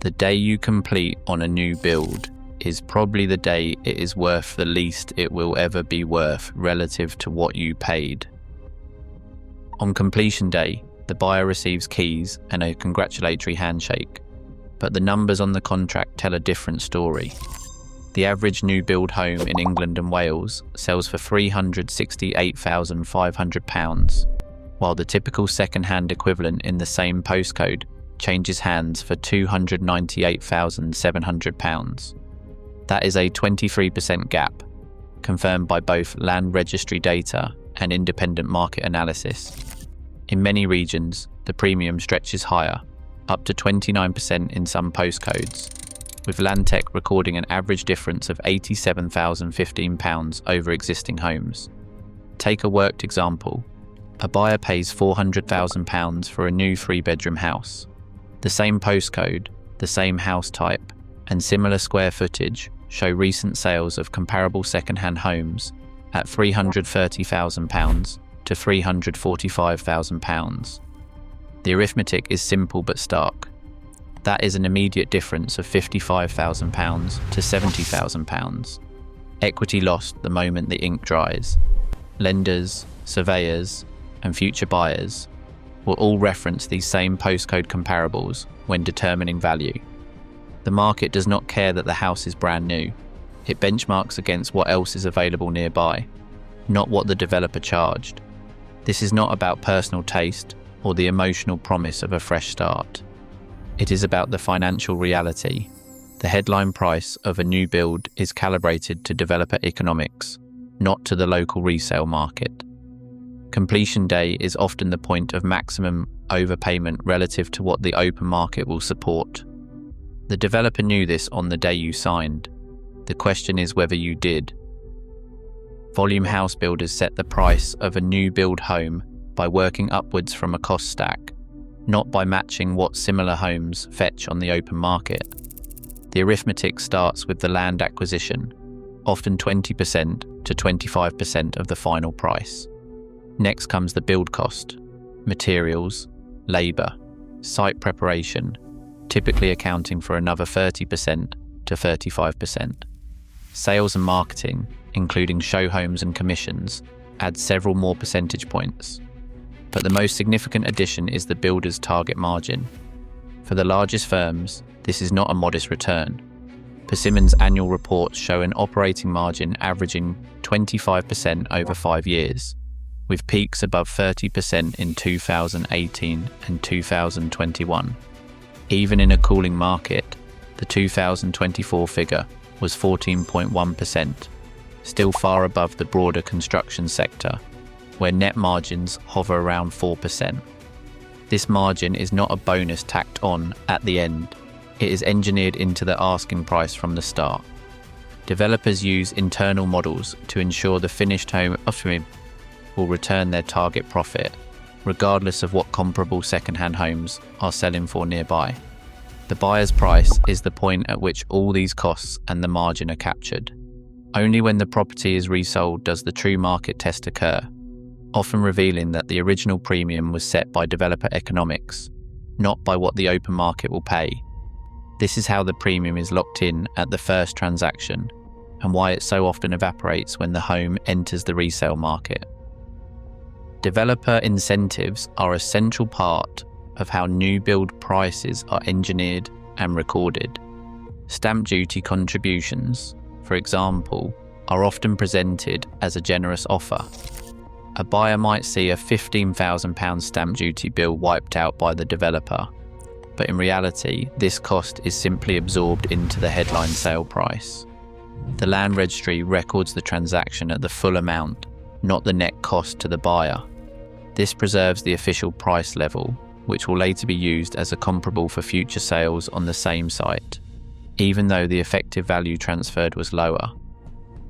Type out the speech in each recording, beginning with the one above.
The day you complete on a new build is probably the day it is worth the least it will ever be worth relative to what you paid. On completion day, the buyer receives keys and a congratulatory handshake, but the numbers on the contract tell a different story. The average new build home in England and Wales sells for £368,500, while the typical second-hand equivalent in the same postcode changes hands for £298,700. That is a 23% gap, confirmed by both Land Registry data and independent market analysis. In many regions, the premium stretches higher, up to 29% in some postcodes, with Landtech recording an average difference of £87,015 over existing homes. Take a worked example. A buyer pays £400,000 for a new 3-bedroom house. The same postcode, the same house type, and similar square footage show recent sales of comparable second-hand homes at £330,000 to £345,000. The arithmetic is simple but stark. That is an immediate difference of £55,000 to £70,000. Equity lost the moment the ink dries. Lenders, surveyors, and future buyers will all reference these same postcode comparables when determining value. The market does not care that the house is brand new. It benchmarks against what else is available nearby, not what the developer charged. This is not about personal taste or the emotional promise of a fresh start. It is about the financial reality. The headline price of a new build is calibrated to developer economics, not to the local resale market. Completion day is often the point of maximum overpayment relative to what the open market will support. The developer knew this on the day you signed. The question is whether you did. Volume house builders set the price of a new build home by working upwards from a cost stack, not by matching what similar homes fetch on the open market. The arithmetic starts with the land acquisition, often 20% to 25% of the final price. Next comes the build cost, materials, labour, site preparation, typically accounting for another 30% to 35%. Sales and marketing, including show homes and commissions, add several more percentage points. But the most significant addition is the builder's target margin. For the largest firms, this is not a modest return. Persimmon's annual reports show an operating margin averaging 25% over 5 years, with peaks above 30% in 2018 and 2021. Even in a cooling market, the 2024 figure was 14.1%, still far above the broader construction sector, where net margins hover around 4%. This margin is not a bonus tacked on at the end. It is engineered into the asking price from the start. Developers use internal models to ensure the finished home will return their target profit, regardless of what comparable second-hand homes are selling for nearby. The buyer's price is the point at which all these costs and the margin are captured. Only when the property is resold does the true market test occur, often revealing that the original premium was set by developer economics, not by what the open market will pay. This is how the premium is locked in at the first transaction, and why it so often evaporates when the home enters the resale market. Developer incentives are a central part of how new build prices are engineered and recorded. Stamp duty contributions, for example, are often presented as a generous offer. A buyer might see a £15,000 stamp duty bill wiped out by the developer, but in reality, this cost is simply absorbed into the headline sale price. The Land Registry records the transaction at the full amount, not the net cost to the buyer. This preserves the official price level, which will later be used as a comparable for future sales on the same site, even though the effective value transferred was lower.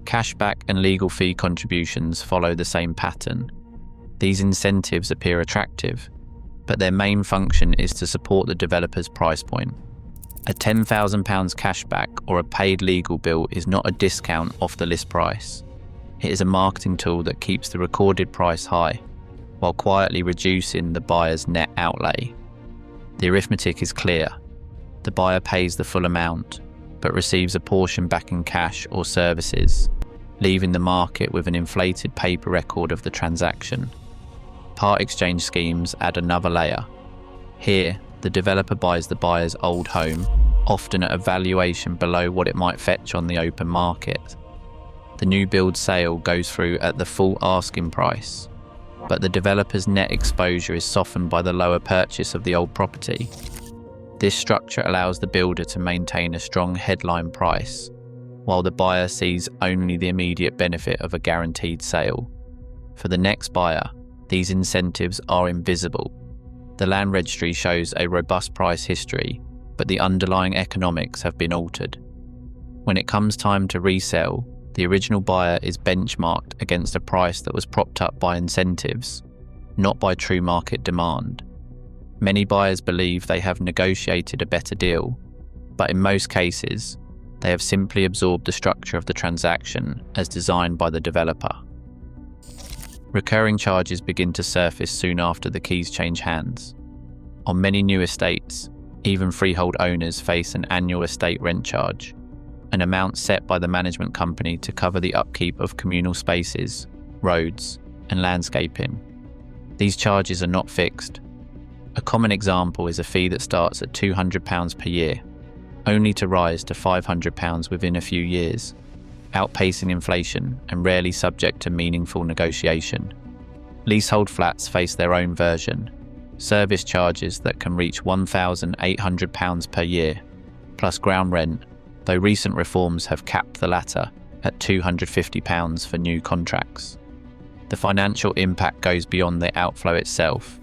Cashback and legal fee contributions follow the same pattern. These incentives appear attractive, but their main function is to support the developer's price point. A £10,000 cashback or a paid legal bill is not a discount off the list price. It is a marketing tool that keeps the recorded price high, while quietly reducing the buyer's net outlay. The arithmetic is clear. the buyer pays the full amount, but receives a portion back in cash or services, leaving the market with an inflated paper record of the transaction. Part exchange schemes add another layer. Here, the developer buys the buyer's old home, often at a valuation below what it might fetch on the open market. The new build sale goes through at the full asking price, but the developer's net exposure is softened by the lower purchase of the old property. This structure allows the builder to maintain a strong headline price, while the buyer sees only the immediate benefit of a guaranteed sale. For the next buyer, these incentives are invisible. The Land Registry shows a robust price history, but the underlying economics have been altered. When it comes time to resell, the original buyer is benchmarked against a price that was propped up by incentives, not by true market demand. Many buyers believe they have negotiated a better deal, but in most cases, they have simply absorbed the structure of the transaction as designed by the developer. Recurring charges begin to surface soon after the keys change hands. On many new estates, even freehold owners face an annual estate rent charge, an amount set by the management company to cover the upkeep of communal spaces, roads, and landscaping. These charges are not fixed. A common example is a fee that starts at £200 per year, only to rise to £500 within a few years, outpacing inflation and rarely subject to meaningful negotiation. Leasehold flats face their own version, service charges that can reach £1,800 per year, plus ground rent, though recent reforms have capped the latter at £250 for new contracts. The financial impact goes beyond the outflow itself.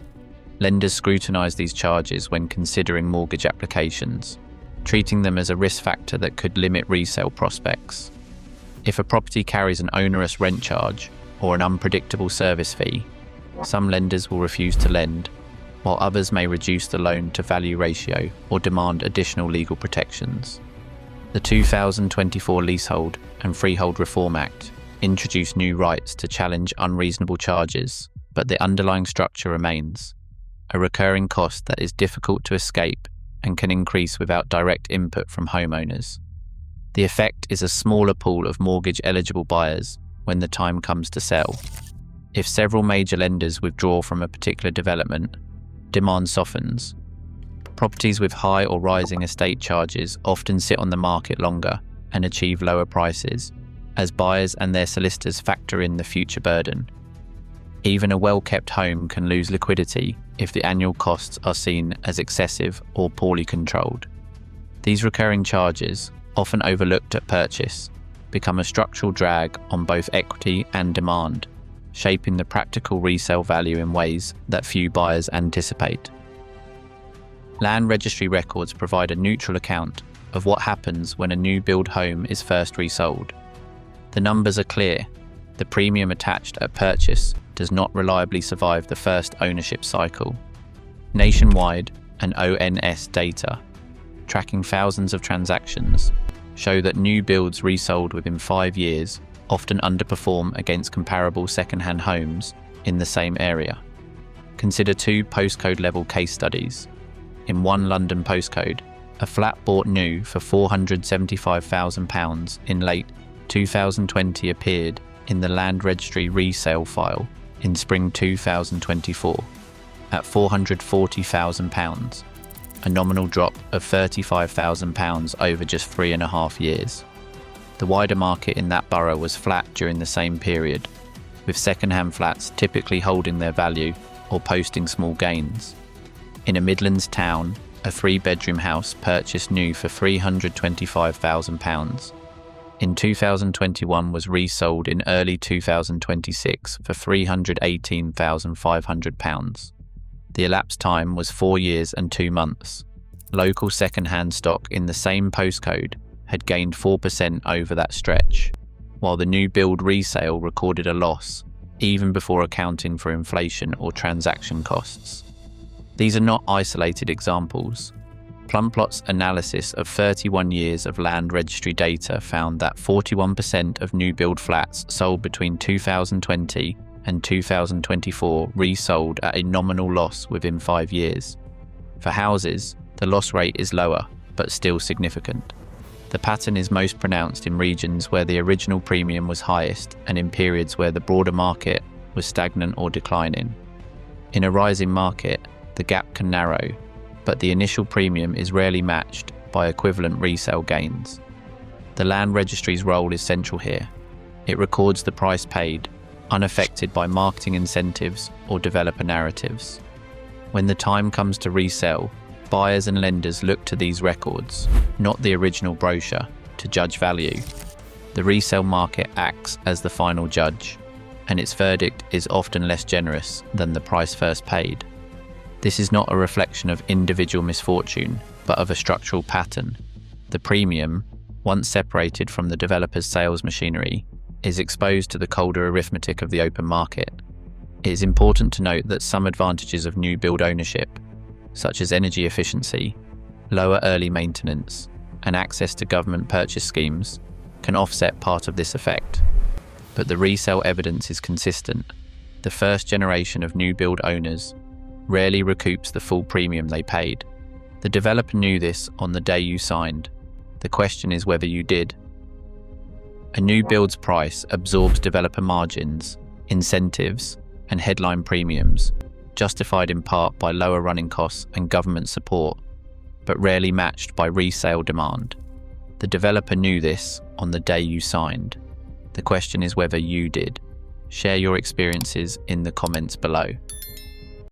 Lenders scrutinise these charges when considering mortgage applications, treating them as a risk factor that could limit resale prospects. If a property carries an onerous rent charge or an unpredictable service fee, some lenders will refuse to lend, while others may reduce the loan-to-value ratio or demand additional legal protections. The 2024 Leasehold and Freehold Reform Act introduced new rights to challenge unreasonable charges, but the underlying structure remains: a recurring cost that is difficult to escape and can increase without direct input from homeowners. The effect is a smaller pool of mortgage-eligible buyers when the time comes to sell. If several major lenders withdraw from a particular development, demand softens. Properties with high or rising estate charges often sit on the market longer and achieve lower prices, as buyers and their solicitors factor in the future burden. Even a well-kept home can lose liquidity if the annual costs are seen as excessive or poorly controlled. These recurring charges, often overlooked at purchase, become a structural drag on both equity and demand, shaping the practical resale value in ways that few buyers anticipate. Land Registry records provide a neutral account of what happens when a new build home is first resold. The numbers are clear. The premium attached at purchase does not reliably survive the first ownership cycle. Nationwide and ONS data, tracking thousands of transactions, show that new builds resold within 5 years often underperform against comparable second-hand homes in the same area. Consider 2 postcode-level case studies. In one London postcode, a flat bought new for £475,000 in late 2020 appeared in the Land Registry resale file in spring 2024 at £440,000, a nominal drop of £35,000 over just 3.5 years. The wider market in that borough was flat during the same period, with second-hand flats typically holding their value or posting small gains. In a Midlands town, a 3-bedroom house purchased new for £325,000 in 2021 was resold in early 2026 for £318,500. The elapsed time was 4 years and 2 months. Local second-hand stock in the same postcode had gained 4% over that stretch, while the new build resale recorded a loss even before accounting for inflation or transaction costs. These are not isolated examples. Plumplot's analysis of 31 years of Land Registry data found that 41% of new build flats sold between 2020 and 2024 resold at a nominal loss within 5 years. For houses, the loss rate is lower, but still significant. The pattern is most pronounced in regions where the original premium was highest and in periods where the broader market was stagnant or declining. In a rising market, the gap can narrow, but the initial premium is rarely matched by equivalent resale gains. The Land Registry's role is central here. It records the price paid, unaffected by marketing incentives or developer narratives. When the time comes to resell, buyers and lenders look to these records, not the original brochure, to judge value. The resale market acts as the final judge, and its verdict is often less generous than the price first paid. This is not a reflection of individual misfortune, but of a structural pattern. The premium, once separated from the developer's sales machinery, is exposed to the colder arithmetic of the open market. It is important to note that some advantages of new build ownership, such as energy efficiency, lower early maintenance, and access to government purchase schemes, can offset part of this effect. But the resale evidence is consistent. The first generation of new build owners rarely recoups the full premium they paid. The developer knew this on the day you signed. The question is whether you did. A new build's price absorbs developer margins, incentives, and headline premiums, justified in part by lower running costs and government support, but rarely matched by resale demand. The developer knew this on the day you signed. The question is whether you did. Share your experiences in the comments below.